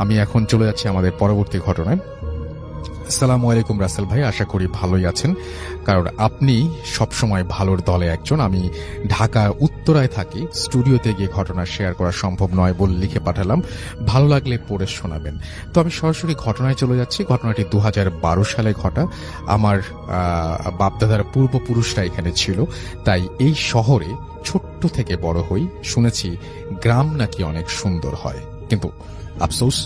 আমি এখন চলে যাচ্ছি আমাদের পরবর্তী ঘটনায়। আসসালামু আলাইকুম রাসেল ভাই, আশা করি ভালোই আছেন, কারণ আপনি সবসময় ভালোর দলে একজন। আমি ঢাকা উত্তরায় থাকি, স্টুডিওতে গিয়ে ঘটনা শেয়ার করা সম্ভব নয় বলে লিখে পাঠালাম, ভালো লাগলে পড়ে শোনাবেন। তো আমি সরাসরি ঘটনায় চলে যাচ্ছি। ঘটনাটি 2012 সালে ঘটা। আমার বাপদাদার পূর্বপুরুষরা এখানে ছিল, তাই এই শহরে ছোট্ট থেকে বড় হই। শুনেছি গ্রাম নাকি অনেক সুন্দর হয়, কিন্তু আফসোস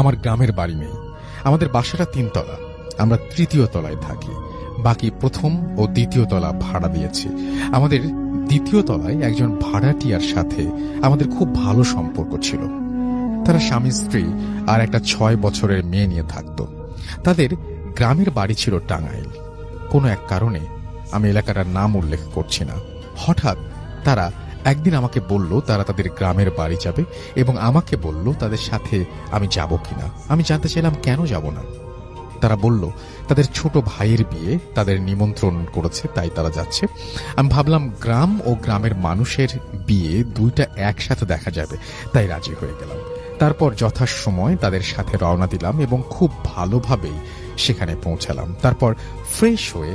আমার গ্রামের বাড়ি নেই। আমাদের বাসাটা 3 তলা, আমরা 3য় তলায় থাকি, বাকি 1ম ও 2য় তলা ভাড়া দিয়েছি। আমাদের 2য় তলায় একজন ভাড়াটিয়ার সাথে আমাদের খুব ভালো সম্পর্ক ছিল। তারা স্বামী স্ত্রী আর একটা 6 বছরের মেয়ে নিয়ে থাকত। তাদের গ্রামের বাড়ি ছিল টাঙ্গাইল। কোনো এক কারণে, আমি এলাকাটার নাম উল্লেখ করছি না, হঠাৎ তারা একদিন আমাকে বলল তারা তাদের গ্রামের বাড়ি যাবে, এবং আমাকে বলল তাদের সাথে আমি যাব কিনা। আমি জানতে চাইলাম কেন যাব না। তারা বলল তাদের ছোট ভাইয়ের বিয়ে, তাদের নিমন্ত্রণ করেছে, তাই তারা যাচ্ছে। আমি ভাবলাম গ্রাম ও গ্রামের মানুষের বিয়ে দুইটা একসাথে দেখা যাবে, তাই রাজি হয়ে গেলাম। তারপর যথাসময় তাদের সাথে রওনা দিলাম এবং খুব ভালোভাবেই সেখানে পৌঁছালাম। তারপর ফ্রেশ হয়ে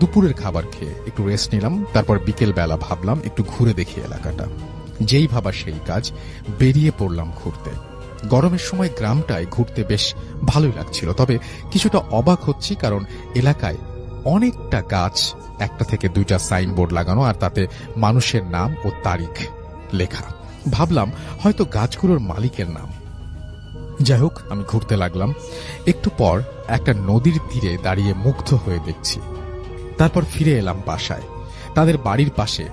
দুপুরের খাবার খেয়ে একটু রেস্ট নিলাম। তারপর বিকেল বেলা ভাবলাম একটু ঘুরে দেখি এলাকাটা। যেই ভাবা সেই কাজ, বেরিয়ে পড়লাম ঘুরতে। গরমের সময় গ্রামটায় ঘুরতে বেশ ভালোই লাগছিল, তবে কিছুটা অবাক হচ্ছি, কারণ এলাকায় অনেকটা গাছ, 1টা থেকে 2টা সাইনবোর্ড লাগানো, আর তাতে মানুষের নাম ও তারিখ লেখা। ভাবলাম হয়তো গাছগুলোর মালিকের নাম। যাই হোক, আমি ঘুরতে লাগলাম। একটু পর একটা নদীর তীরে দাঁড়িয়ে মুগ্ধ হয়ে দেখছি। তারপর ফিরে এলাম বাসায়। তাদের বাড়ির পাশে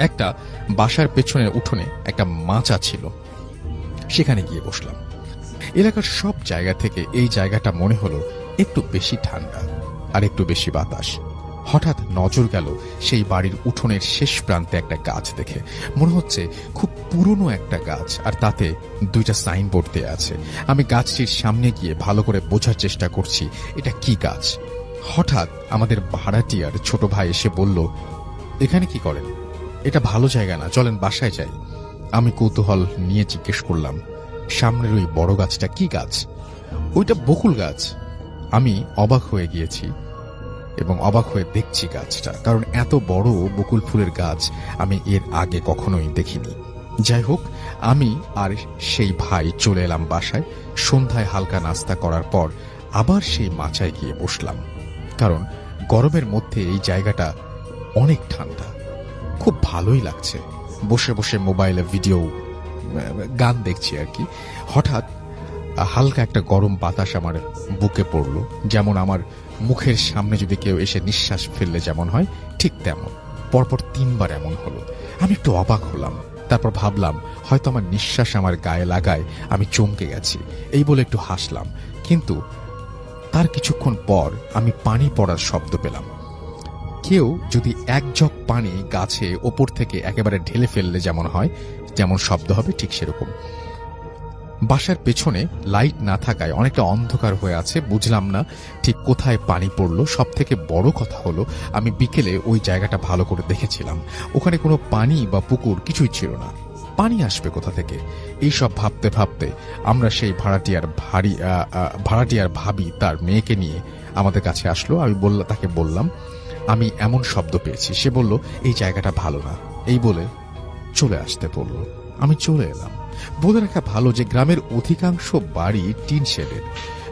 একটা বাসার পেছনের উঠোনে একটা মাচা ছিল, সেখানে গিয়ে বসলাম। এলাকার সব জায়গা থেকে এই জায়গাটা মনে হলো একটু বেশি ঠান্ডা আর একটু বেশি বাতাস। হঠাৎ নজর গেল সেই বাড়ির উঠোনের শেষ প্রান্তে একটা গাছ দেখে। মনে হচ্ছে খুব পুরনো একটা গাছ, আর তাতে 2টা সাইনবোর্ড দেয়া আছে। আমি গাছটির সামনে গিয়ে ভালো করে বোঝার চেষ্টা করছি এটা কি গাছ। হঠাৎ আমাদের ভাড়াটিয়ার ছোট ভাই এসে বলল, এখানে কি করেন? এটা ভালো জায়গা না, চলেন বাসায় যাই। আমি কৌতূহল নিয়ে জিজ্ঞেস করলাম, সামনের ওই বড় গাছটা কি গাছ? ওইটা বকুল গাছ। আমি অবাক হয়ে গিয়েছি এবং অবাক হয়ে দেখছি গাছটা, কারণ এত বড় বকুল ফুলের গাছ আমি এর আগে কখনোই দেখিনি। যাই হোক, আমি আর সেই ভাই চলে এলাম বাসায়। সন্ধ্যায় হালকা নাস্তা করার পর আবার সেই মাচায় গিয়ে বসলাম, কারণ গরমের মধ্যে এই জায়গাটা অনেক ঠান্ডা, খুব ভালোই লাগছে। বসে বসে মোবাইলে ভিডিও, গান দেখছি আর কি। হঠাৎ হালকা একটা গরম বাতাস আমার বুকে পড়ল, যেমন আমার মুখের সামনে যদি কেউ এসে নিঃশ্বাস ফেললে যেমন হয়, ঠিক তেমন। পরপর 3 বার এমন হলো। আমি একটু অবাক হলাম। তারপর ভাবলাম হয়তো আমার নিঃশ্বাস আমার গায়ে লাগায় আমি চমকে গেছি, এই বলে একটু হাসলাম। কিন্তু তার কিছুক্ষণ পর আমি পানি পড়ার শব্দ পেলাম। কেউ যদি 1 জগ পানি গাছে ওপর থেকে একেবারে ঢেলে ফেললে যেমন হয়, যেমন শব্দ হবে, ঠিক সেরকম। বাসার পেছনে লাইট না থাকায় অনেকটা অন্ধকার হয়ে আছে, বুঝলাম না ঠিক কোথায় পানি পড়ল। সব থেকে বড় কথা হলো, আমি বিকেলে ওই জায়গাটা ভালো করে দেখেছিলাম, ওখানে কোনো পানি বা পুকুর কিছুই ছিল না। পানি আসবে কোথা থেকে? এইসব ভাবতে ভাবতে আমরা সেই ভাড়াটিয়ার ভাবি তার মেয়েকে নিয়ে আমাদের কাছে আসলো। আমি তাকে বললাম আমি এমন শব্দ পেয়েছি। সে বলল এই জায়গাটা ভালো না, এই বলে চলে আসতে বলল। আমি চলে এলাম। বলে রাখা ভালো যে গ্রামের অধিকাংশ বাড়ি টিন শেডের।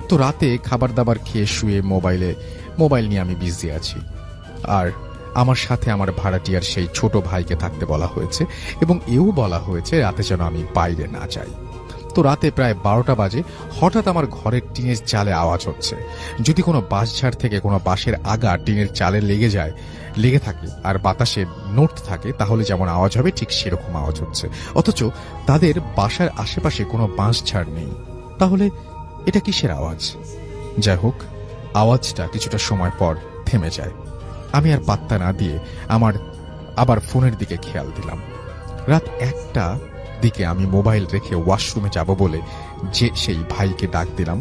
তো রাতে খাবার দাবার খেয়ে শুয়ে মোবাইল নিয়ে আমি বিজি আছি। আর আমার সাথে আমার ভাড়াটিয়ার সেই ছোট ভাইকে থাকতে বলা হয়েছে, এবং এও বলা হয়েছে রাতে যেন আমি বাইরে না যাই। তো রাতে প্রায় 12টা বাজে হঠাৎ আমার ঘরের টিনের চালে আওয়াজ হচ্ছে। যদি কোনো বাঁশঝাড় থেকে কোনো বাঁশের আগা টিনের চালে লেগে থাকে আর বাতাসে নড়তে থাকে, তাহলে যেমন আওয়াজ হবে ঠিক সেরকম আওয়াজ হচ্ছে। অথচ তাদের বাসার আশেপাশে কোনো বাঁশঝাড় নেই। তাহলে এটা কিসের আওয়াজ? যাই হোক, আওয়াজটা কিছুটা সময় পর থেমে যায়। আমি আর পাত্তা না দিয়ে আবার ফোনের দিকে খেয়াল দিলাম। রাত 1টা দিকে আমি মোবাইল রেখে ওয়াশরুমে যাব বলে সেই ভাইকে ডাক দিলাম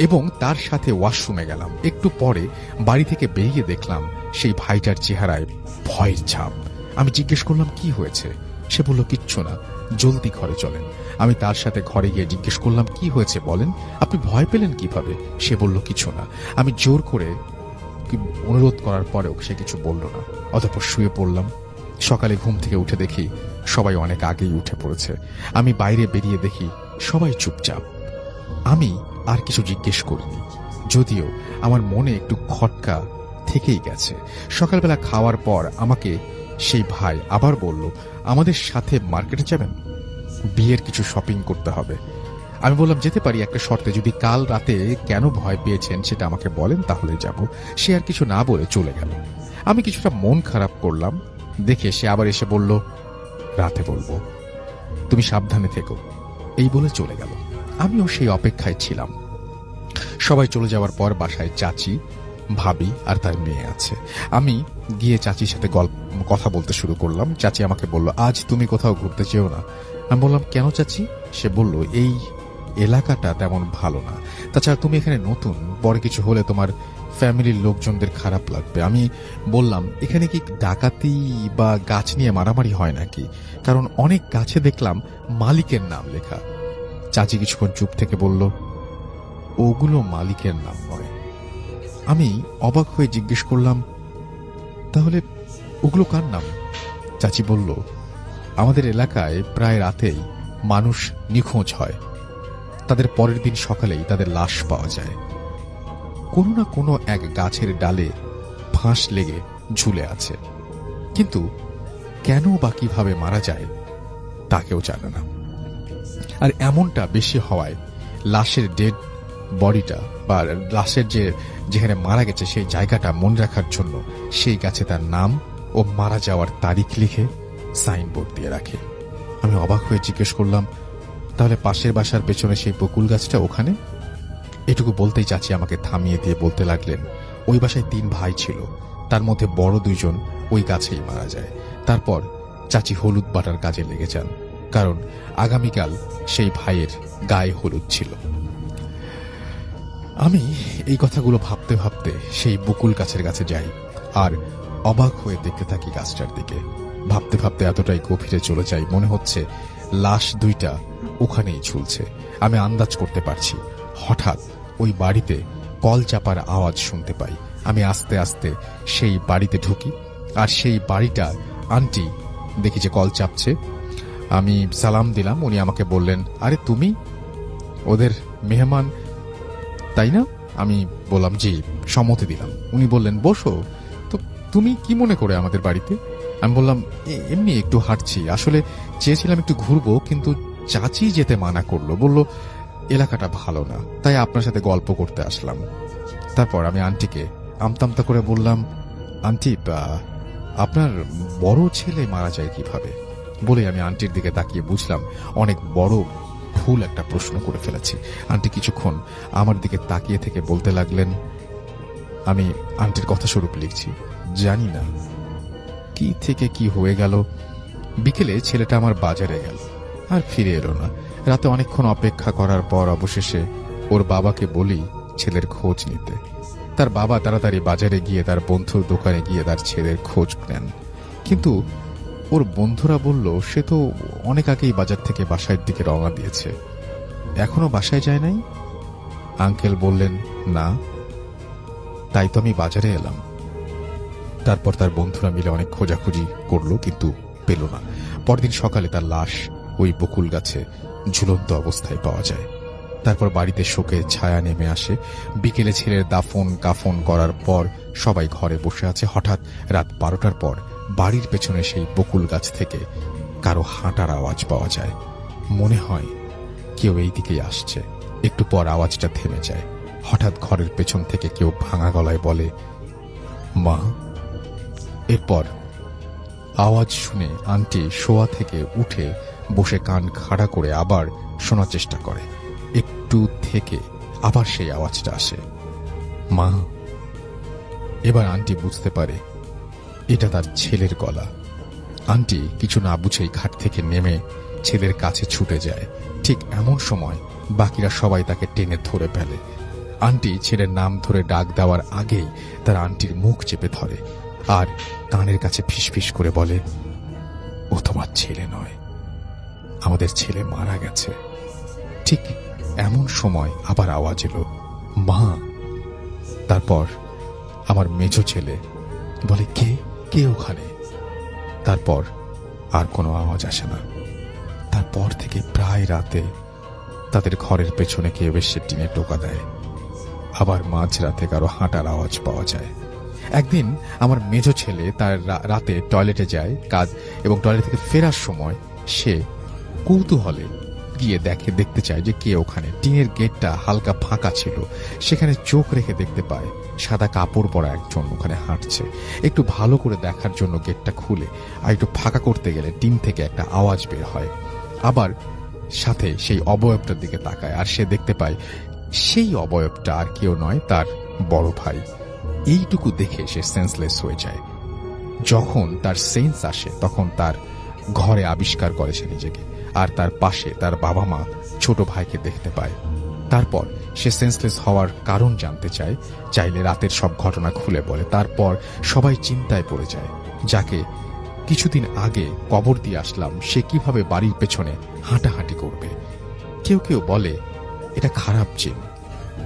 এবং তার সাথে ওয়াশরুমে গেলাম। একটু পরে বাড়ি থেকে বেরিয়ে দেখলাম সেই ভাইটার চেহারায় ভয়ের ছাপ। আমি জিজ্ঞেস করলাম কি হয়েছে? সে বলল কিচ্ছু না, জলদি ঘরে চলেন। আমি তার সাথে ঘরে গিয়ে জিজ্ঞেস করলাম, কি হয়েছে বলেন, আপনি ভয় পেলেন কিভাবে? সে বলল, কিছু না। আমি জোর করে অনুরোধ করার পরেও সে কিছু বলল না। অতঃপর শুয়ে পড়লাম। সকালে ঘুম থেকে উঠে দেখি সবাই অনেক আগেই উঠে পড়েছে। আমি বাইরে বেরিয়ে দেখি সবাই চুপচাপ। আমি আর কিছু জিজ্ঞেস করিনি, যদিও আমার মনে একটু খটকা থেকেই গেছে। সকালবেলা খাওয়ার পর আমাকে সেই ভাই আবার বলল, আমাদের সাথে মার্কেটে যাবেন, বিয়ের কিছু শপিং করতে হবে। আমি বললাম, যেতে পারি, একটা শর্তে, যদি কাল রাতে কেন ভয় পেয়েছেন সেটা আমাকে বলেন, তাহলে যাব। সে আর কিছু না বলে চলে গেল। আমি কিছুটা মন খারাপ করলাম দেখে সে আবার এসে বলল, রাতে বলবো, তুমি সাবধানে থেকো, এই বলে চলে গেল। আমিও সেই অপেক্ষায় ছিলাম। সবাই চলে যাওয়ার পর বাসায় চাচি, ভাবি আর তার মেয়ে আছে। আমি গিয়ে চাচির সাথে কথা বলতে শুরু করলাম। চাচি আমাকে বলল, আজ তুমি কোথাও ঘুরতে চেও না? আমি বললাম, কেন চাচি? সে বলল, এই এলাকাটা তেমন ভালো না, তাছাড়া তুমি এখানে নতুন, পরে কিছু হলে তোমার ফ্যামিলির লোকজনদের খারাপ লাগবে। আমি বললাম, এখানে কি ডাকাতি বা গাছ নিয়ে মারামারি হয় নাকি? কারণ অনেক গাছে দেখলাম মালিকের নাম লেখা। চাচি কিছুক্ষণ চুপ থেকে বলল, ওগুলো মালিকের নাম নয়। আমি অবাক হয়ে জিজ্ঞেস করলাম, তাহলে ওগুলো কার নাম? চাচি বলল, আমাদের এলাকায় প্রায় রাতেই মানুষ নিখোঁজ হয়, তাদের পরের দিন সকালেই তাদের লাশ পাওয়া যায়। কোনো না কোনো এক গাছের ডালে ফাঁস লেগে ঝুলে আছে, কিন্তু কেন বা কিভাবে মারা যায় তা কেউ জানে না। আর এমনটা বেশি হওয়ায় লাশের ডেড বডিটা বা লাশের যেখানে মারা গেছে সেই জায়গাটা মনে রাখার জন্য সেই গাছে তার নাম ও মারা যাওয়ার তারিখ লিখে সাইনবোর্ড দিয়ে রাখে। আমি অবাক হয়ে জিজ্ঞেস করলাম, তাহলে পাশের বাসার পেছনে সেই বকুল গাছটা ওখানে? এটুকু বলতেই চাচি আমাকে থামিয়ে দিয়ে বলতে লাগলেন, ওই বাসায় 3 ভাই ছিল, তার মধ্যে বড় 2জন ওই গাছেই মারা যায়। তারপর চাচি হলুদ বাটার কাজে লেগে যান, কারণ আগামীকাল সেই ভাইয়ের গায়ে হলুদ ছিল। আমি এই কথাগুলো ভাবতে ভাবতে সেই বকুল গাছের কাছে যাই আর অবাক হয়ে দেখতে থাকি গাছটার দিকে। ভাবতে ভাবতে এতটাই গভীরে চলে যাই, মনে হচ্ছে লাশ 2টা ওখানেই ঝুলছে। আমি আন্দাজ করতে পারছি। হঠাৎ ওই বাড়িতে কল চাপার আওয়াজ শুনতে পাই। আমি আস্তে আস্তে সেই বাড়িতে ঢুকি, আর সেই বাড়িটা আন্টি দেখি যে কল চাপছে। আমি সালাম দিলাম। উনি আমাকে বললেন, আরে তুমি ওদের মেহমান তাই না? আমি বললাম, জি, সম্মতি দিলাম। উনি বললেন, বসো। তো তুমি কি মনে করে আমাদের বাড়িতে? আমি বললাম, এমনি একটু হাঁটছি, আসলে চেয়েছিলাম একটু ঘুরবো, কিন্তু চাচি যেতে মানা করলো, বলল এলাকাটা ভালো না, তাই আপনার সাথে গল্প করতে আসলাম। তারপর আমি আন্টিকে আমতামতা করে বললাম, আন্টি, আপনার বড় ছেলে মারা যায় কিভাবে? বলে আমি আন্টির দিকে তাকিয়ে বুঝলাম অনেক বড় ভুল একটা প্রশ্ন করে ফেলেছি। আন্টি কিছুক্ষণ আমার দিকে তাকিয়ে থেকে বলতে লাগলেন, আমি আন্টির কথা স্বরূপ লিখছি, জানি না কি থেকে কি হয়ে গেল। বিকেলে ছেলেটা আমার বাজারে গেল, আর ফিরে এলো না। রাতে অনেকক্ষণ অপেক্ষা করার পর অবশেষে ওর বাবাকে বলি ছেলের খোঁজ নিতে। তার বাবা তাড়াতাড়ি বাজারে গিয়ে তার বন্ধুর দোকানে গিয়ে তার ছেলের খোঁজ নেন, কিন্তু ওর বন্ধুরা বলল সে তো অনেক আগেই বাজার থেকে বাসার দিকে রওনা দিয়েছে, এখনো বাসায় যায় নাই। আঙ্কেল বললেন, না, তাই তো আমি বাজারে এলাম। তারপর তার বন্ধুরা মিলে অনেক খোঁজাখুঁজি করলো, কিন্তু পেল না। পরদিন সকালে তার লাশ ওই বকুল গাছে ঝুলন্ত অবস্থায় পাওয়া যায়। তারপর বাড়িতে শোকের ছায়া নেমে আসে। বিকেলে ছেলের দাফন কাফন করার পর সবাই ঘরে বসে আছে। হঠাৎ রাত 12টার পর বাড়ির পেছনে সেই বকুল গাছ থেকে কারো হাঁটার আওয়াজ পাওয়া যায়। মনে হয় কেউ এই দিকেই আসছে। একটু পর আওয়াজটা থেমে যায়। হঠাৎ ঘরের পেছন থেকে কেউ ভাঙা গলায় বলে, মা। এরপর আওয়াজ শুনে আন্টি শোয়া থেকে উঠে বসে কান খাড়া করে আবার শোনার চেষ্টা করে। একটু থেকে আবার সেই আওয়াজটা আসে, মা। এবার আন্টি বুঝতে পারে এটা তার ছেলের গলা। আন্টি কিছু না বুঝেই খাট থেকে নেমে ছেলের কাছে ছুটে যায়। ঠিক এমন সময় বাকিরা সবাই তাকে টেনে ধরে ফেলে। আন্টি ছেলের নাম ধরে ডাক দেওয়ার আগেই তার আন্টির মুখ চেপে ধরে আর কানের কাছে ফিসফিস করে বলে, ও তোমার ছেলে নয়, আমাদের ছেলে মারা গেছে। ঠিক এমন সময় আবার আওয়াজ এলো, মা। তারপর আমার মেজো ছেলে বলে, কে কে ওখানে? তারপর আর কোনো আওয়াজ আসে না। তারপর থেকে প্রায় রাতে তাদের ঘরের পেছনে কেউ এসে টিনে টোকা দেয়। আবার মাঝরাতে কারো হাঁটার আওয়াজ পাওয়া যায়। একদিন আমার মেজো ছেলে তার রাতে টয়লেটে যায় কাজ, এবং টয়লেট থেকে ফেরার সময় সে কৌতূহলে গিয়ে দেখতে চায় যে কে ওখানে। টিনের গেটটা হালকা ফাঁকা ছিল, সেখানে চোখ রেখে দেখতে পায় সাদা কাপড় পরা একজন ওখানে হাঁটছে। একটু ভালো করে দেখার জন্য গেটটা খুলে আর একটু ফাঁকা করতে গেলে টিন থেকে একটা আওয়াজ বের হয়। আবার সাথে সেই অবয়বটার দিকে তাকায়, আর সে দেখতে পায় সেই অবয়বটা আর কেউ নয়, তার বড় ভাই। এইটুকু দেখে সে সেন্সলেস হয়ে যায়। যখন তার সেন্স আসে তখন তার ঘরে আবিষ্কার করে সে নিজেকে, আর তার পাশে তার বাবা মা ছোট ভাইকে দেখতে পায়। তারপর সে সেন্সলেস হওয়ার কারণ জানতে চাইলে রাতের সব ঘটনা খুলে বলে। তারপর সবাই চিন্তায় পড়ে যায়, যাকে কিছুদিন আগে কবর দিয়ে আসলাম সে কিভাবে বাড়ির পেছনে হাঁটাহাঁটি করবে। কেউ কেউ বলে এটা খারাপ জিন।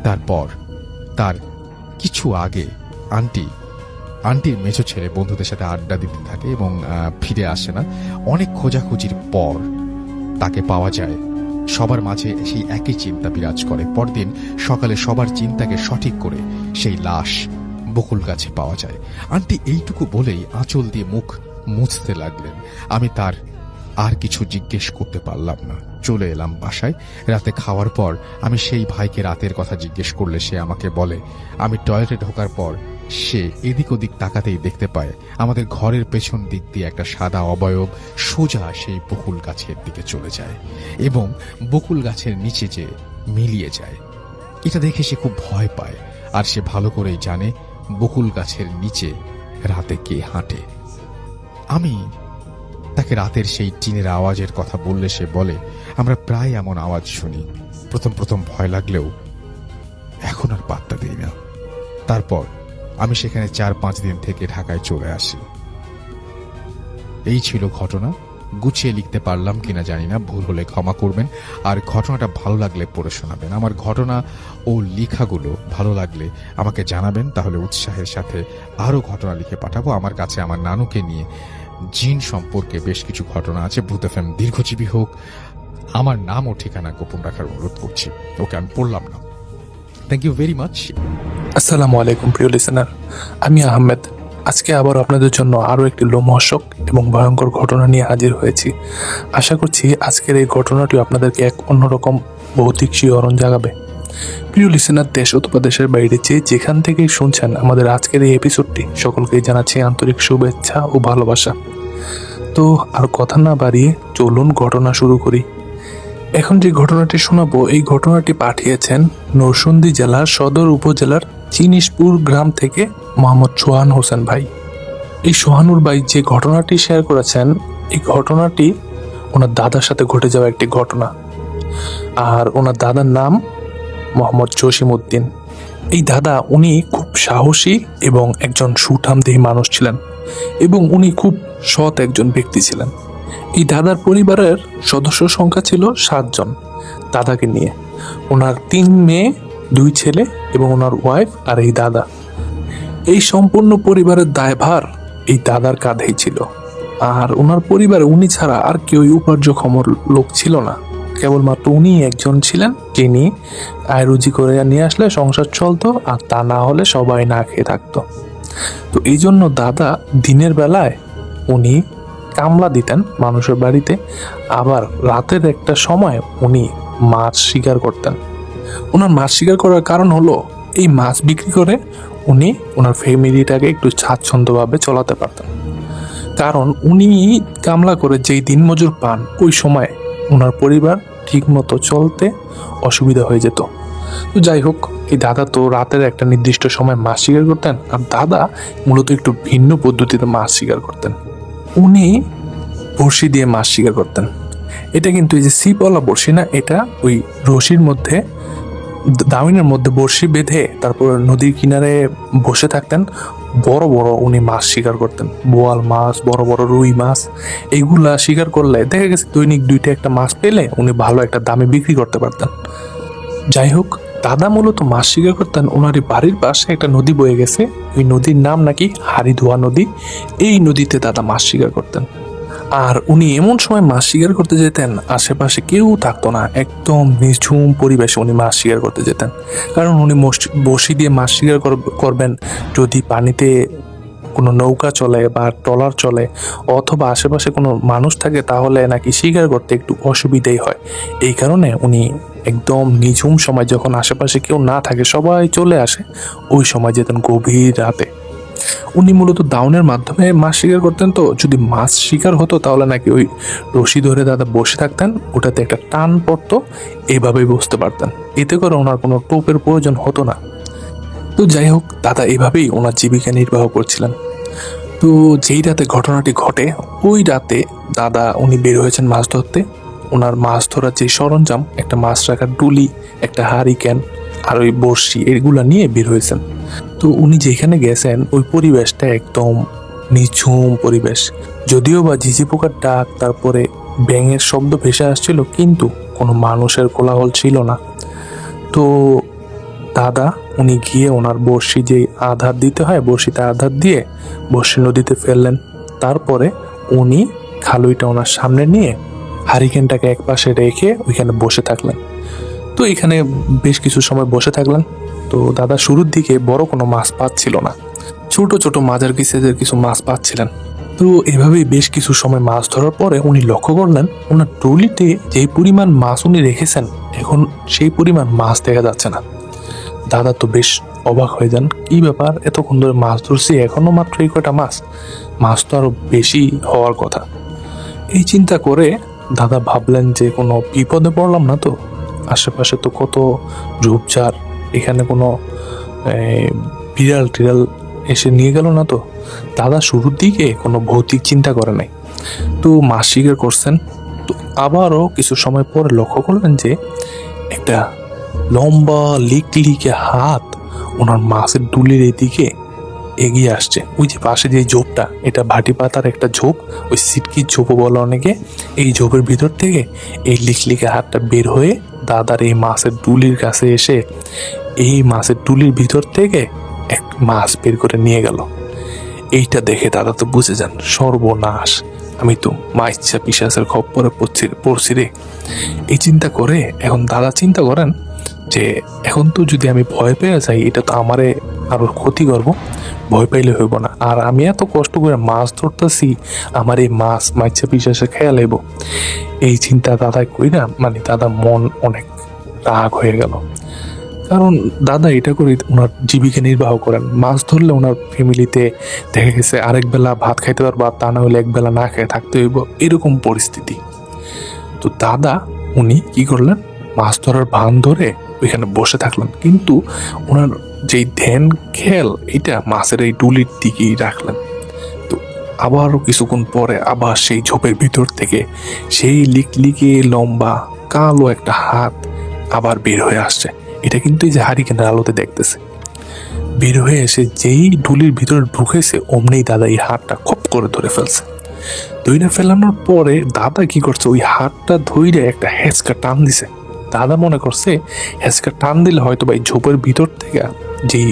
তারপর তার কিছু আগে আন্টির মেজো ছেলে বন্ধুদের সাথে আড্ডা দিতে থাকে এবং ফিরে আসে না। অনেক খোঁজাখুঁজির পর তাকে পাওয়া যায়। সবার মাঝে সেই একই চিন্তা বিরাজ করে। পরদিন সকালে সবার চিন্তাকে সঠিক করে সেই লাশ বকুল গাছে পাওয়া যায়। আন্টি এইটুকু বলেই আঁচল দিয়ে মুখ মুছতে লাগলেন। আমি তার আর কিছু জিজ্ঞেস করতে পারলাম না। চলে এলাম বাসায়। রাতে খাওয়ার পর আমি সেই ভাইকে রাতের কথা জিজ্ঞেস করলে সে আমাকে বলে, আমি টয়লেটে ঢোকার পর সে এদিক ওদিক তাকাতেই দেখতে পায় আমাদের ঘরের পেছন দিক দিয়ে একটা সাদা অবয়ব সোজা সেই বকুল গাছের দিকে চলে যায় এবং বকুল গাছের নিচে যে মিলিয়ে যায়। এটা দেখে সে খুব ভয় পায়, আর সে ভালো করেই জানে বকুল গাছের নিচে রাতে কে হাঁটে। আমি তাকে রাতের সেই টিনের আওয়াজের কথা বললে সে বলে, আমরা প্রায় এমন আওয়াজ শুনি। প্রথম ভয় লাগলেও এখন আর পাত্তা দিই না। তারপর আমি সেখানে 4-5 দিন থেকে ঢাকায় চলে আসি। এই ছিল ঘটনা। গুছিয়ে লিখতে পারলাম কিনা জানি না, ভুল হলে ক্ষমা করবেন। আর ঘটনাটা ভালো লাগলে পড়ে শোনাবেন। আমার ঘটনা ও লেখাগুলো ভালো লাগলে আমাকে জানাবেন, তাহলে উৎসাহের সাথে আরো ঘটনা লিখে পাঠাবো। আমার কাছে আমার নানুকে নিয়ে জিন সম্পর্কে বেশ কিছু ঘটনা আছে। ভূত এফএম দীর্ঘজীবী হোক। আমার নাম ও ঠিকানা গোপন রাখার অনুরোধ করছি। ওকে, আমি পড়লাম না। Thank you very much. আসসালামু আলাইকুম প্রিয় লিসেনার, আমি আহমেদ। আজকে আবার আপনাদের জন্য আরও একটি লোমহর্ষক এবং ভয়ঙ্কর ঘটনা নিয়ে হাজির হয়েছি। আশা করছি আজকের এই ঘটনাটি আপনাদেরকে এক অন্যরকম ভৌতিক শিহরণ জাগাবে। প্রিয় লিসেনার, দেশ অথবা দেশের বাইরে যেখান থেকেই শুনছেন আমাদের আজকের এই এপিসোডটি, সকলকেই জানাচ্ছি আন্তরিক শুভেচ্ছা ও ভালোবাসা। তো আর কথা না বাড়িয়ে চলুন ঘটনা শুরু করি। এখন যে ঘটনাটি শোনাবো, এই ঘটনাটি পাঠিয়েছেন নরসিংদী জেলার সদর উপজেলার চিনিশপুর গ্রাম থেকে মোহাম্মদ সোহান হোসেন ভাই। এই সোহানুর ভাই যে ঘটনাটি শেয়ার করেছেন, এই ঘটনাটি ওনার দাদার সাথে ঘটে যাওয়া একটি ঘটনা। আর ওনার দাদার নাম মোহাম্মদ জসিমউদ্দিন। এই দাদা উনি খুব সাহসী এবং একজন সুঠামদেহী মানুষ ছিলেন, এবং উনি খুব সৎ একজন ব্যক্তি ছিলেন। এই দাদার পরিবারের সদস্য সংখ্যা ছিল 7 জন দাদাকে নিয়ে। ওনার 3 মেয়ে, 2 ছেলে এবং ওনার ওয়াইফ আর এই দাদা। এই সম্পূর্ণ পরিবারের দায়ভার এই দাদার কাঁধেই ছিল। আর ওনার পরিবারে উনি ছাড়া আর কেউই উপার্জক্ষম লোক ছিল না। কেবলমাত্র উনি একজন ছিলেন যিনি আয় রুজি করে নিয়ে আসলে সংসার চলতো, আর তা না হলে সবাই না খেয়ে থাকতো। তো এই জন্য দাদা দিনের বেলায় উনি কামলা দিতেন মানুষের বাড়িতে, আবার রাতের একটা সময় উনি মাছ শিকার করতেন। ওনার মাছ শিকার করার কারণ হলো এই মাছ বিক্রি করে উনি ওনার ফ্যামিলিটাকে একটু স্বাচ্ছন্দ্যভাবে চলাতে পারতেন। কারণ উনি কামলা করে যেই দিনমজুর পান, ওই সময় ওনার পরিবার ঠিক মতো চলতে অসুবিধা হয়ে যেত। তো যাই হোক, এই দাদা তো রাতের একটা নির্দিষ্ট সময় মাছ শিকার করতেন, আর দাদা মূলত একটু ভিন্ন পদ্ধতিতে মাছ শিকার করতেন। উনি বড়শি দিয়ে মাছ শিকার করতেন। এটা কিন্তু এই যে ছিপওয়ালা বড়শি না, এটা ওই রশির মধ্যে দামিনের মধ্যে বড়শি বেঁধে তারপর নদীর কিনারে বসে থাকতেন। বড় বড় উনি মাছ শিকার করতেন, বোয়াল মাছ, বড় বড় রুই মাছ। এইগুলা শিকার করলে দেখা গেছে দৈনিক 2টা একটা মাছ পেলে উনি ভালো একটা দামে বিক্রি করতে পারতেন। যাই হোক, দাদা মূলত মাছ শিকার করতেন। ওনার বাড়ির পাশে একটা নদী বয়ে গেছে, ওই নদীর নাম নাকি হারিধোয়া নদী। এই নদীতে দাদা মাছ শিকার করতেন। আর উনি এমন সময় মাছ শিকার করতে যেতেন আশেপাশে কেউ থাকতো না, একদম নিঝুম পরিবেশে উনি মাছ শিকার করতে যেতেন। কারণ উনি বড়শি দিয়ে মাছ শিকার করবেন যদি পানিতে কোনো নৌকা চলে বা ট্রলার চলে অথবা আশেপাশে কোনো মানুষ থাকে, তাহলে নাকি শিকার করতে একটু অসুবিধাই হয়। এই কারণে উনি একদম নিঝুম সময়, যখন আশেপাশে কেউ না থাকে, সবাই চলে আসে, ওই সময় যেতেন গভীর রাতে। উনি মূলত দাউনের মাধ্যমে মাছ শিকার করতেন। তো যদি মাছ শিকার হতো তাহলে নাকি ওই রশি ধরে দাদা বসে থাকতেন, ওটাতে একটা টান পড়তো, এভাবেই বসতে পারতেন। এতে করে ওনার কোনো টোপের প্রয়োজন হতো না। তো যাই হোক, দাদা এভাবেই ওনার জীবিকা নির্বাহ করছিলেন। তো যেই রাতে ঘটনাটি ঘটে, ওই রাতে দাদা উনি বের হয়েছেন মাছ ধরতে। ওনার মাছ ধরার যে সরঞ্জাম, একটা মাছ রাখার ডুলি, একটা হারিকেন আর ওই বড়শি, এগুলা নিয়ে বের হয়েছেন। তো উনি যেখানে গেছেন ওই পরিবেশটা একদম নিঝুম পরিবেশ। যদিও বা ঝিঝি পোকার ডাক, তারপরে ব্যাঙের শব্দ ভেসে আসছিল, কিন্তু কোনো মানুষের কোলাহল ছিল না। তো দাদা উনি গিয়ে ওনার বড়শি যে আধার দিতে হয়, বড়শিতে আধার দিয়ে বড়শি নদীতে ফেললেন। তারপরে উনি খালুইটা ওনার সামনে নিয়ে হারিকেনটাকে এক পাশে রেখে ওইখানে বসে থাকলেন। তো এখানে বেশ কিছু সময় বসে থাকলেন। তো দাদা শুরুর দিকে বড় কোনো মাছ পাচ্ছিল না, ছোট ছোট মাঝার সাইজের কিছু মাছ পাচ্ছিলেন। তো এভাবেই বেশ কিছু সময় মাছ ধরার পরে উনি লক্ষ্য করলেন ওনার ট্রলিতে যেই পরিমাণ মাছ উনি রেখেছেন, এখন সেই পরিমাণ মাছ দেখা যাচ্ছে না। দাদা তো বেশ অবাক হয়ে যান, কি ব্যাপার, এতক্ষণ ধরে মাছ ধরছি, এখনো মাত্র এই কয়টা মাছ, মাছ তো আরো বেশি হওয়ার কথা। এই চিন্তা করে দাদা ভাবলেন যে কোনো বিপদে পড়লাম না তো, আশেপাশে তো কত ঝোপঝাড়, এখানে কোনো বিড়াল টিড়াল এসে নিয়ে গেল না তো। দাদা শুরুর দিকে কোনো ভৌতিক চিন্তা করে নাই, তো মাছ শিকার করছেন। তো আবারও কিছু সময় পরে লক্ষ্য করলেন যে একটা লম্বা লিকলিকে হাত ওনার মাছের ডুলির এদিকে এগিয়ে আসছে। ওই যে পাশে যে ঝোপটা, এটা ভাটি পাতার একটা ঝোপ, ওই সিটকির ঝোপও বলে অনেকে। এই ঝোপের ভিতর থেকে এই লিকলিকে হাতটা বের হয়ে দাদার এই মাছের ডুলির কাছে এসে এই মাছের ডুলির ভিতর থেকে এক মাছ বের করে নিয়ে গেল। এইটা দেখে দাদা তো বুঝে যান, সর্বনাশ, আমি তো মাইচ্ছা পিশাচের খপ্পরে পড়ছি রে। এই চিন্তা করে এখন দাদা চিন্তা করেন যে এখন তো যদি আমি ভয় পেয়ে যাই, এটা তো আমারে আরো ক্ষতি করব, ভয় পাইলে হইব না। আর আমি এত কষ্ট করে মাছ ধরতেছি, আমার এই মাছ মাইচ্ছা পিশাচে খেয়াল আইব। এই চিন্তা দাদা কইরা, মানে দাদা মন অনেক রাগ হয়ে গেল। কারণ দাদা এটা করে ওনার জীবিকা নির্বাহ করেন। মাছ ধরলে ওনার ফ্যামিলিতে দেখা গেছে আরেক বেলা ভাত খাইতে পারবো, আর তা না হলে এক বেলা না খেয়ে থাকতে হইব, এরকম পরিস্থিতি। তো দাদা উনি কি করলেন, মাছ ধরার ভান ধরে ওইখানে বসে থাকলেন, কিন্তু ওনার যেই ধ্যান খেয়াল এটা মাছের এই ডুলির দিকেই রাখলেন। তো আবারও কিছুক্ষণ পরে আবার সেই ঝোপের ভিতর থেকে সেই লিকলিকে লম্বা কালো একটা হাত আবার বের হয়ে আসছে। এটা কিন্তু এই যে হারিকেনের আলোতে দেখতেছে। বের হয়ে এসে যেই ডুলির ভিতরে ঢুকেছে, অমনেই দাদা এই হাতটা খপ করে ধরে ফেলছে। ধইরা ফেলানোর পরে দাদা কি করছে, ওই হাতটা ধইরে একটা হেঁচকা টান দিছে। দাদা মনে করছে হেঁচকা টান দিলে হয়তো বা এই ঝোপের ভিতর থেকে যেই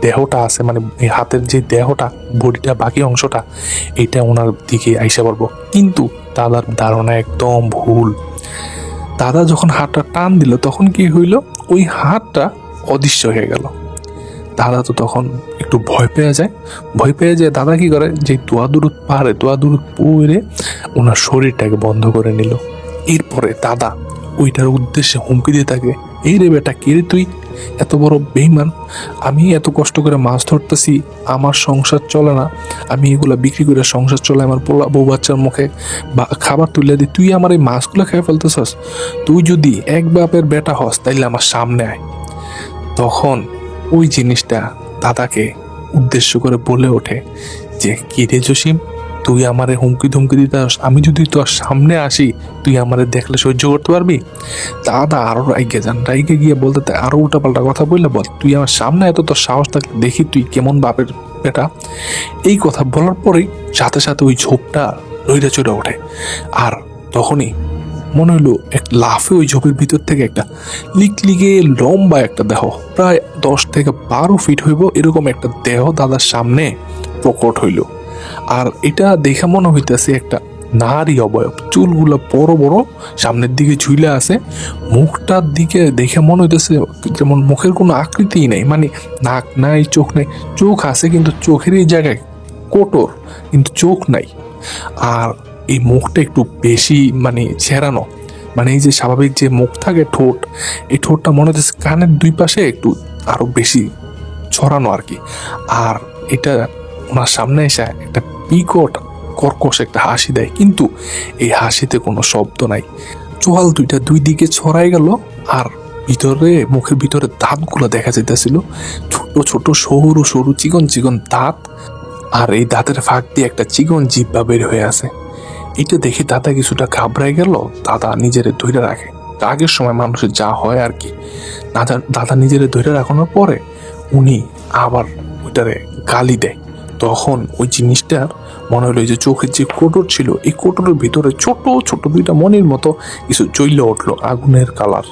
দেহটা আছে, মানে এই হাতের যে দেহটা, বডিটা, বাকি অংশটা, এটা ওনার দিকে আইসা পড়বো। কিন্তু দাদার ধারণা একদম ভুল। দাদা যখন হাতটা টান দিল তখন কি হইল, ওই হাতটা অদৃশ্য হয়ে গেল। দাদা তো তখন একটু ভয় পেয়ে যায়। ভয় পেয়ে যায় দাদা কি করে, যে তোয়া দুরুদ পাহাড়ে তোয়া দুরুদ পড়ে ওনার শরীরটাকে বন্ধ করে নিল। এরপরে দাদা ওইটার উদ্দেশ্যে হুমকি দিয়ে থাকে, এই রে বেটা, কে রে তুই, এত বড় বেইমান, আমি এত কষ্ট করে মাছ ধরতেছি, আমার সংসার চলে না, আমি এগুলা বিক্রি করে সংসার চলে, আমার বউ বাচ্চার মুখে খাবার তুলে দিই, তুই আমার এই মাছগুলো খেয়ে ফেলতেছস, তুই যদি এক বাপের বেটা হস তাইলে আমার সামনে আয়। তখন ওই জিনিসটা দাদাকে উদ্দেশ্য করে বলে ওঠে যে, কি রে জসিম, তুই আমারে হুমকি ধুমকি দিতাস, আমি যদি তোর সামনে আসি তুই আমারে দেখলে সহ্য করতে পারবি? দাদা আরো রাইগে যান, রাইগে গিয়ে বলতে আরো উল্টাপাল্টা কথা বললে, বল তুই আমার সামনে এত তোর সাহস থাকলে দেখি তুই কেমন বাপের বেটা। এই কথা বলার পরেই সাথে সাথে ওই ঝোপটা নইড়ে চড়ে ওঠে। আর তখনই মনে হলো এক লাফে ওই ঝোপের ভিতর থেকে একটা লিকলিগে লম্বা একটা দেহ, প্রায় 10 থেকে 12 ফিট হইব এরকম একটা দেহ দাদার সামনে প্রকট হইল। আর এটা দেখে মনে হইতেছে একটা নারী অবয়ব, চুলগুলো বড় বড় সামনের দিকে ঝুলে আছে, মুখটার দিকে দেখে মনে হইতেছে যেমন মুখের কোনো আকৃতিই নেই, মানে নাক নাই, চোখ নাই, চোখ আছে কিন্তু চোখের এই জায়গায় কোটর, কিন্তু চোখ নাই। আর এই মুখটা একটু বেশি মানে ছেড়ানো, মানে এই যে স্বাভাবিক যে মুখ থাকে ঠোঁট, এই ঠোঁটটা মনে হচ্ছে কানের দুই পাশে একটু আরো বেশি ছড়ানো আর কি। আর এটা ওনার সামনে এসে একটা বিকট কর্কশ একটা হাসি দেয়, কিন্তু এই হাসিতে কোনো শব্দ নাই। চোয়াল দুইটা দুই দিকে ছড়াই গেল, আর ভিতরে মুখের ভিতরে দাঁতগুলো দেখা যেতেছিল, ছোট ছোট সরু সরু চিকন চিকন দাঁত, আর এই দাঁতের ফাঁক দিয়ে একটা চিকন জিহ্বা বের হয়ে আছে। এটা দেখে দাদা কিছুটা ঘাবড়াই গেল। দাদা নিজেরে ধরে রাখে, আগের সময় মানুষের যা হয় আর কি। দাদা নিজেরে ধরে রাখানোর পরে উনি আবার ওইটারে গালি দেয়। তখন ওই জিনিসটার মনে হলো যে চোখের যে কোটর ছিল, এই কোটরের ভিতরে ছোট ছোট দুইটা মনির মতো কিছু জ্বলে উঠলো, আগুনের কালার।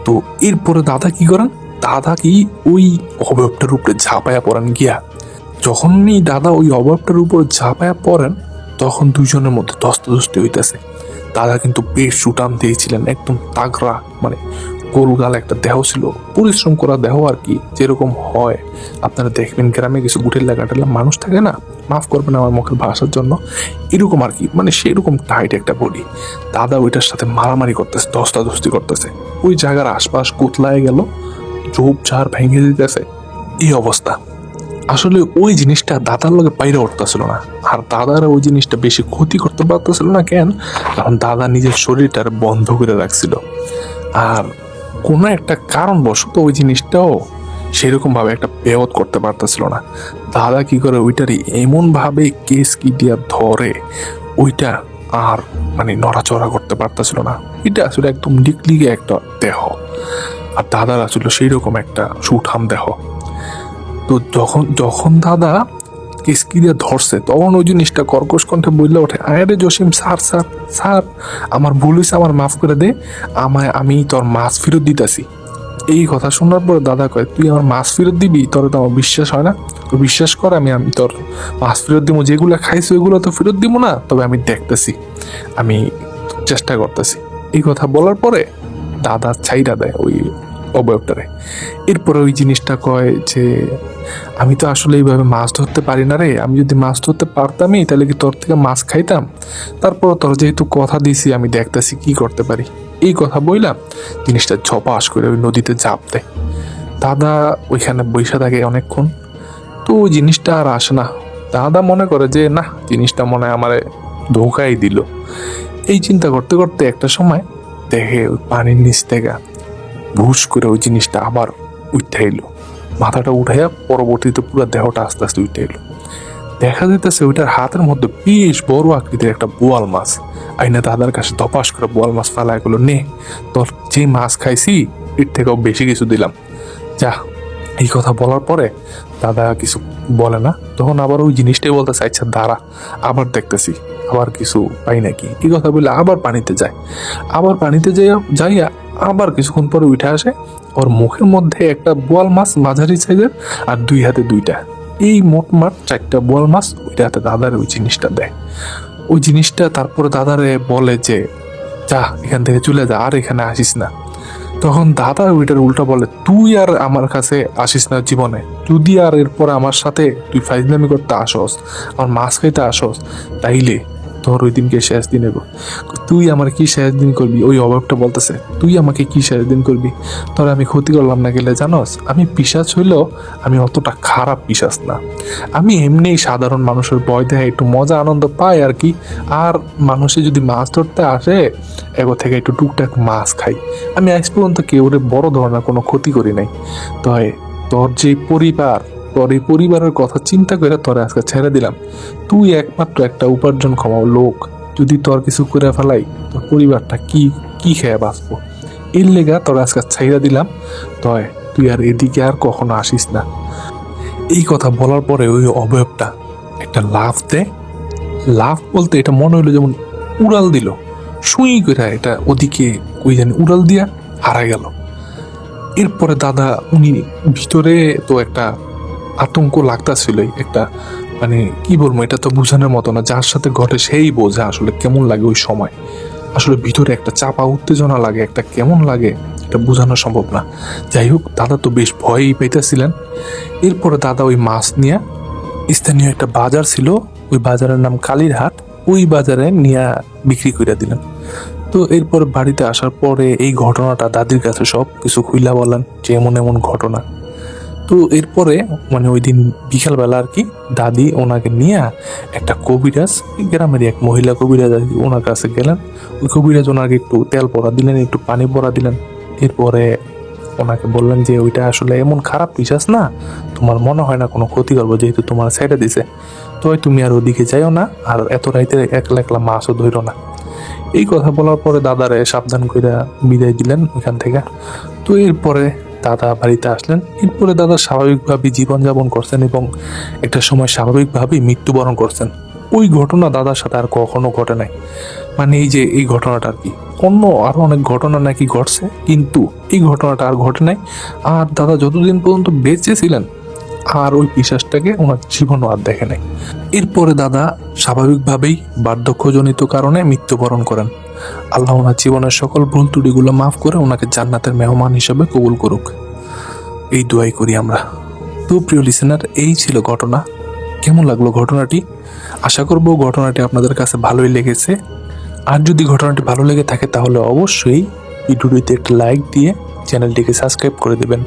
তো এরপরে দাদা কি করেন, দাদা কি ওই অবয়বটার উপরে ঝাঁপায়া পড়েন গিয়া। যখনই দাদা ওই অবয়বটার উপর ঝাঁপায়া পড়েন, তখন দুইজনের মধ্যে ধস্তাধস্তি হইতেছে। দাদা কিন্তু বেশ সুটাম দিয়েছিলেন, একদম তাগড়া, মানে গোলগাল একটা দেহ ছিল, পরিশ্রম করা দেহ আর কি, যেরকম হয় আপনারা দেখবেন গ্রামে কিছু গুটের লাগাটেলা মানুষ থাকে না, মাফ করবেন আমার মুখের ভাষার জন্য, এরকম আর কি, মানে সেরকম টাইট একটা বডি। দাদা ওইটার সাথে মারামারি করতেছে, ধস্তাধস্তি করতেছে, ওই জায়গার আশপাশ কুতলায় গেল, ঝোপঝাড় ভেঙে দিতেছে, এই অবস্থা। আসলে ওই জিনিসটা দাদার লগে বাইরে উঠতেছিল না, আর দাদার ওই জিনিসটা বেশি ক্ষতি করতে পারতেছিল না। কেন? কারণ দাদা নিজের শরীরটার বন্ধ করে রাখছিল, আর কোনো একটা কারণবশত ওই জিনিসটাও সেরকম ভাবে একটা বেয়ত করতে পারতেছিল না। দাদা কি করে ওইটারই এমন ভাবে কেস কি দিয়া ধরে, ওইটা আর মানে নড়াচড়া করতে পারতেছিল না। এটা আসলে একদম লিকলিগে একটা দেহ, আর দাদার আসলে সেই রকম একটা সুঠাম দেহ। তো যখন যখন দাদা কেসকি দিয়ে ধরছে, তখন ওই জিনিসটা কর্কশ কণ্ঠে বললে ওঠে, আরে জসিম, স্যার স্যার স্যার, আমার ভুল হয়েছে, আমার মাফ করে দে, আমি তোর মাছ ফেরত দিতেছি। এই কথা শোনার পর দাদা কয়, তুই আমার মাছ ফেরত দিবি? তোর তো আমার বিশ্বাস হয় না, তো বিশ্বাস কর, আমি তোর মাছ ফেরত দিব, যেগুলো খাইছি ওইগুলো তো ফেরত দিব না, তবে আমি দেখতেছি, আমি চেষ্টা করতেছি। এই কথা বলার পরে দাদা ছাইরা দেয় ওই অবয়বটারে। এরপরে ওই জিনিসটা কয় যে, আমি তো আসলে এইভাবে মাছ ধরতে পারি না রে, আমি যদি মাছ ধরতে পারতামই তাহলে কি তোর থেকে মাছ খাইতাম। তারপর তোর যেহেতু কথা দিছি, আমি দেখতেছি কি করতে পারি। এই কথা বললাম, জিনিসটা ঝপাস করে ওই নদীতে ঝাঁপ দেয়। দাদা ওইখানে বৈশা থাকে অনেকক্ষণ, তো ওই জিনিসটা আর আসে না। দাদা মনে করে যে না, জিনিসটা মনে হয় আমারে ধোকাই দিল। এই চিন্তা করতে করতে একটা সময় দেখে ওই পানির নিচ থেকে ভুস করে ওই জিনিসটা আবার উঠে এলো, মাথাটা উঠাইয়া পরবর্তীতে পুরো দেহটা আস্তে আস্তে উঠে এলো। দেখা যেতেছে ওইটার হাতের মধ্যে বেশ বড় আকৃতির একটা বোয়াল মাছ। আইনা দাদার কাছে ধপাস করে বোয়াল মাছ ফেলা গেলো, নে তোর যে মাছ খাইছি এর থেকেও বেশি কিছু দিলাম, যা। এই কথা বলার পরে দাদা কিছু বলে না, তখন আবার ওই জিনিসটাই বলতে চাইছে, দাঁড়া আবার দেখতেছি আবার কিছু পাই নাকি। এই কথা বলে আবার পানিতে যায়, আবার পানিতে যাইয়া আবার কিছুক্ষণ পরে উঠে আসে, ওর মুখের মধ্যে একটা বোয়াল মাছ মাঝারি সাইজের, আর দুই হাতে দুইটা, এই মোটমাট 4টা বোয়াল মাছ ওইটা হাতে দাদার ওই জিনিসটা দেয়। ওই জিনিসটা তারপরে দাদারে বলে যে, যা এখান থেকে চলে যা, আর এখানে আসিস না। তখন দাদা ওইটার উল্টা বলে, তুই আর আমার কাছে আসিস না জীবনে, যদি আর এরপর আমার সাথে তুই ফাইজলামি করতে আসস, আমার মাছ খাইতে আসস, তাইলে তোর ওই দিনকে শেষ দিন এগো। তুই আমার কি শেষ দিন করবি? ওই অভাবটা বলতেছে, তুই আমাকে কি শেষ দিন করবি? তোর আমি ক্ষতি করলাম না গেলে জানোস, আমি পিশাচ হইলেও আমি অতটা খারাপ পিশাচ না, আমি এমনি সাধারণ মানুষের ভয় দেয় একটু মজা আনন্দ পাই আর কি। আর মানুষে যদি মাছ ধরতে আসে, এগো থেকে একটু টুকটাক মাছ খাই, আমি আজ পর্যন্ত কেউ বড় ধরনের কোনো ক্ষতি করি নাই। তয় তোর যে পরিবার, তোর এই পরিবারের কথা চিন্তা করে তোর আজকে ছেড়ে দিলাম। তুই একমাত্র একটা উপার্জনক্ষম লোক, যদি তোর কিছু করে ফেলাই, তোর পরিবারটা কি কি খেয়ে বাঁচবো, এর লেগা তোর আজকে ছাইরা দিলাম। তয় তুই আর এদিকে আর কখনো আসিস না। এই কথা বলার পরে ওই অবয়বটা একটা লাফ দেয়। লাফ বলতে এটা মনে হইলো যেমন উড়াল দিল, সুই করে এটা ওদিকে ওই জানি উড়াল দিয়া হারা গেল। এরপরে দাদা উনি ভিতরে তো একটা আতঙ্ক লাগতাছিল, একটা মানে কি বলবো, এটা তো বোঝানোর মতো না, যার সাথে ঘটে সেই বোঝে আসলে কেমন লাগে ওই সময়। আসলে ভিতরে একটা চাপা উত্তেজনা লাগে, একটা কেমন লাগে এটা বোঝানো সম্ভব না। যাই হোক, দাদা তো বেশ ভয়ই পাইতেছিলেন। এরপরে দাদা ওই মাছ নিয়ে স্থানীয় একটা বাজার ছিল, ওই বাজারের নাম কালীর হাট, ওই বাজারে নিয়ে বিক্রি করে দিলেন। তো এরপর বাড়িতে আসার পরে এই ঘটনাটা দাদির কাছে সব কিছু খুইলা বলেন যে এমন এমন ঘটনা। তো এরপরে মানে ওই দিন বিকালবেলা আর কি দাদি ওনাকে নিয়ে একটা কবিরাজ, গ্রামেরই এক মহিলা কবিরাজ আর কি, ওনার কাছে গেলেন। ওই কবিরাজ ওনাকে একটু তেল পরা দিলেন, একটু পানি পরা দিলেন। এরপরে ওনাকে বললেন যে ওইটা আসলে এমন খারাপ পিসাস না, তোমার মনে হয় না কোনো ক্ষতি করবো, যেহেতু তোমার ছেড়ে দিছে, তো তুমি আর ওদিকে যাইও না, আর এত রাইতে একলা একলা মাছও ধরো না। এই কথা বলার পরে দাদারে সাবধান করে বিদায় দিলেন ওইখান থেকে। তো এরপরে দাদা বাড়িতে আসলেন। এরপরে দাদা স্বাভাবিকভাবে জীবনযাপন করছেন এবং একটা সময় স্বাভাবিকভাবেই মৃত্যুবরণ করছেন। ওই ঘটনা দাদার সাথে আর কখনো ঘটে নাই। মানে এই যে এই ঘটনাটা আর কি, অন্য আরো অনেক ঘটনা নাকি ঘটছে, কিন্তু এই ঘটনাটা আর ঘটে নাই। আর দাদা যতদিন পর্যন্ত বেঁচে ছিলেন আর ওই পিশাচটাকে ওনার জীবনও আর দেখে নাই। এরপরে দাদা স্বাভাবিকভাবেই বার্ধক্যজনিত কারণে মৃত্যুবরণ করেন। আল্লাহ ওনার জীবনের সকল ভুল ত্রুটিগুলো মাফ করে ওনাকে জান্নাতের মেহমান হিসেবে কবুল করুক, এই দোয়াই করি আমরা। তো প্রিয় লিসেনার, এই ছিল ঘটনা। কেমন লাগলো ঘটনাটি? আশা করব ঘটনাটি আপনাদের কাছে ভালোই লেগেছে। আর যদি ঘটনাটি ভালো লেগে থাকে তাহলে অবশ্যই ভিডিওটিতে একটা লাইক দিয়ে চ্যানেলটিকে সাবস্ক্রাইব করে দেবেন।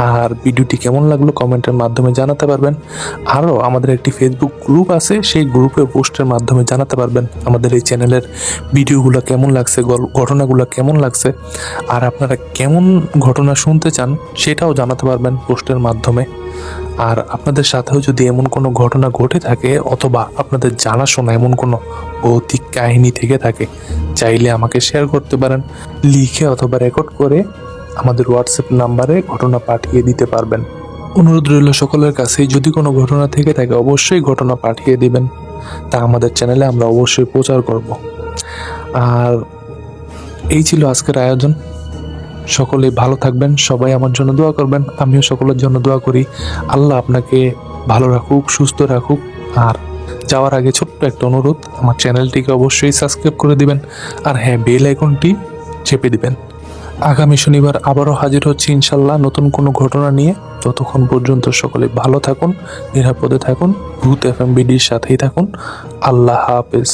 আর ভিডিওটি কেমন লাগলো কমেন্টের মাধ্যমে জানাতে পারবেন। আরও আমাদের একটি ফেসবুক গ্রুপ আছে, সেই গ্রুপে পোস্টের মাধ্যমে জানাতে পারবেন আমাদের এই চ্যানেলের ভিডিওগুলো কেমন লাগছে, ঘটনাগুলো কেমন লাগছে, আর আপনারা কেমন ঘটনা শুনতে চান সেটাও জানাতে পারবেন পোস্টের মাধ্যমে। আর আপনাদের সাথেও যদি এমন কোনো ঘটনা ঘটে থাকে অথবা আপনাদের জানাশোনা এমন কোনো ভৌতিক কাহিনী থেকে থাকে, চাইলে আমাকে শেয়ার করতে পারেন, লিখে অথবা রেকর্ড করে আমাদের হোয়াটসঅ্যাপ নাম্বারে ঘটনা পাঠিয়ে দিতে পারবেন। অনুরোধ রইল সকলের কাছে, যদি কোনো ঘটনা থেকে থাকে অবশ্যই ঘটনা পাঠিয়ে দিবেন, তা আমাদের চ্যানেলে আমরা অবশ্যই প্রচার করব। আর এই ছিল আজকের আয়োজন। সকলে ভালো থাকবেন, সবাই আমার জন্য দোয়া করবেন, আমিও সকলের জন্য দোয়া করি। আল্লাহ আপনাকে ভালো রাখুক, সুস্থ রাখুক। আর যাওয়ার আগে ছোট্ট একটা অনুরোধ, আমার চ্যানেলটিকে অবশ্যই সাবস্ক্রাইব করে দিবেন, আর হ্যাঁ, বেল আইকনটি চেপে দিবেন। আগামী শনিবার আবারও হাজির হচ্ছি ইনশাল্লাহ নতুন কোনো ঘটনা নিয়ে। ততক্ষণ পর্যন্ত সকলে ভালো থাকুন, নিরাপদে থাকুন, ভূত এফএম বিডির সাথেই থাকুন। আল্লাহ হাফেজ।